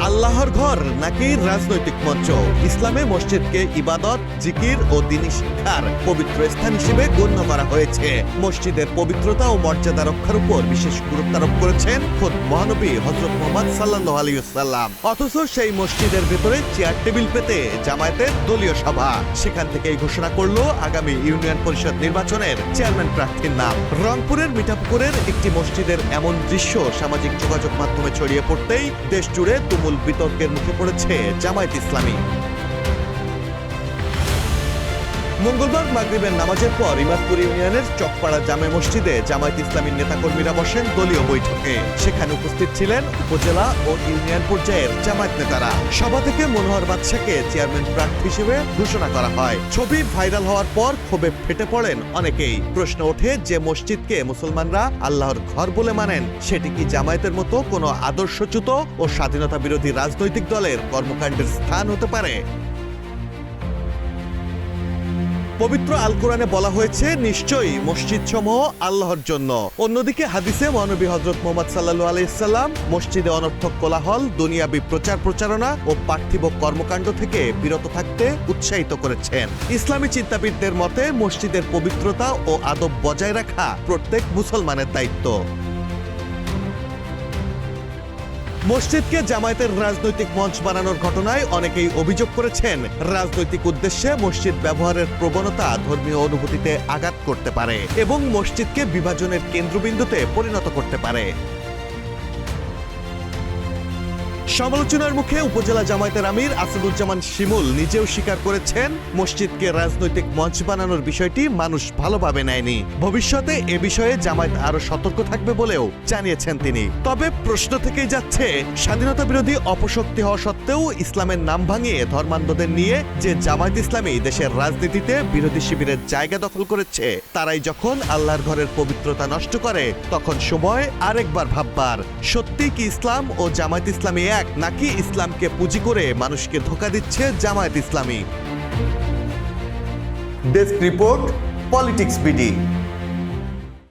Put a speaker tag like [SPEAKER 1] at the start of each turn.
[SPEAKER 1] আল্লাহর ঘর নাকি রাজনৈতিক মঞ্চ? ইসলামে মসজিদকে ইবাদত, জিকির ও দ্বীনি শিক্ষার পবিত্র স্থান হিসেবে গণ্য করা হয়েছে। মসজিদের পবিত্রতা ও মর্যাদা রক্ষার উপর বিশেষ গুরুত্ব আরোপ করেছেন খোদ মহানবী হযরত মুহাম্মদ সাল্লাল্লাহু আলাইহি ওয়াসাল্লাম। অথচ সেই মসজিদের ভেতরে চেয়ার টেবিল পেতে জামায়াতের দলীয় সভা। সেখান থেকেই ঘোষণা করলো আগামী ইউনিয়ন পরিষদ নির্বাচনের চেয়ারম্যান প্রার্থীর নাম। রংপুরের মিঠাপুকুরের একটি মসজিদের এমন দৃশ্য সামাজিক যোগাযোগ মাধ্যমে ছড়িয়ে পড়তেই দেশ জুড়ে তুমুল বিতর্কের মুখে পড়েছে জামায়াত ইসলামী। মঙ্গলবার মাগরিবের নামাজের পর ইমাদপুর ইউনিয়নের চকপাড়া জামে মসজিদে জামায়াত ইসলামীর নেতাকর্মীরা বসেন দলীয় বৈঠকে। সেখানে উপস্থিত ছিলেন উপজেলা ও ইউনিয়ন পর্যায়ের জামায়াত নেতারা। সভা থেকে মনোহর বাদশাকে চেয়ারম্যান প্রার্থী হিসেবে ঘোষণা করা হয়। ছবি ভাইরাল হওয়ার পর ক্ষোভে ফেটে পড়েন অনেকেই। প্রশ্ন ওঠে, যে মসজিদকে মুসলমানরা আল্লাহর ঘর বলে মানেন, সেটি কি জামায়াতের মতো কোনো আদর্শচ্যুত ও স্বাধীনতা বিরোধী রাজনৈতিক দলের কর্মকাণ্ডের স্থান হতে পারে? পবিত্র আল কোরআনে বলা হয়েছে, নিশ্চয়ই মসজিদ সমূহ আল্লাহর জন্য। অন্যদিকে হাদিসে মহানবী হযরত মুহাম্মদ সাল্লাল্লাহু আলাইহি সাল্লাম মসজিদে অনর্থক কোলাহল, দুনিয়াবি প্রচার প্রচারণা ও পার্থিব কর্মকাণ্ড থেকে বিরত থাকতে উৎসাহিত করেছেন। ইসলামী চিন্তাবিদদের মতে মসজিদের পবিত্রতা ও আদব বজায় রাখা প্রত্যেক মুসলমানের দায়িত্ব। মসজিদকে জামায়াতের রাজনৈতিক মঞ্চ বানানোর ঘটনায় অনেকেই অভিযোগ করেছেন, রাজনৈতিক উদ্দেশ্যে মসজিদ ব্যবহারের প্রবণতা ধর্মীয় অনুভূতিতে আঘাত করতে পারে এবং মসজিদকে বিভাজনের কেন্দ্রবিন্দুতে পরিণত করতে পারে। সমালোচনার মুখে উপজেলা জামায়াতের আমির আসাদুজ্জামান শিমুল নিজেও স্বীকার করেছেন, মসজিদকে রাজনৈতিক মঞ্চ বানানোর বিষয়টি মানুষ ভালোভাবে নেয়নি। ভবিষ্যতে এ বিষয়ে জামায়াত আরো সতর্ক থাকবে বলেও জানিয়েছেন তিনি। তবে প্রশ্ন থেকেই যাচ্ছে, স্বাধীনতা বিরোধী অপশক্তি হওয়া সত্ত্বেও ইসলামের নাম ভাঙিয়ে ধর্মান্ধদের নিয়ে যে জামায়াত ইসলামী দেশের রাজনীতিতে বিরোধী শিবিরের জায়গা দখল করেছে, তারাই যখন আল্লাহর ঘরের পবিত্রতা নষ্ট করে, তখন সময় আরেকবার ভাববার, সত্যি কি ইসলাম ও জামায়াত ইসলামী এক, নাকি ইসলামকে পুঁজি করে মানুষকে ধোঁকা দিচ্ছে জামায়াত ইসলামী? Desk report, politics BD.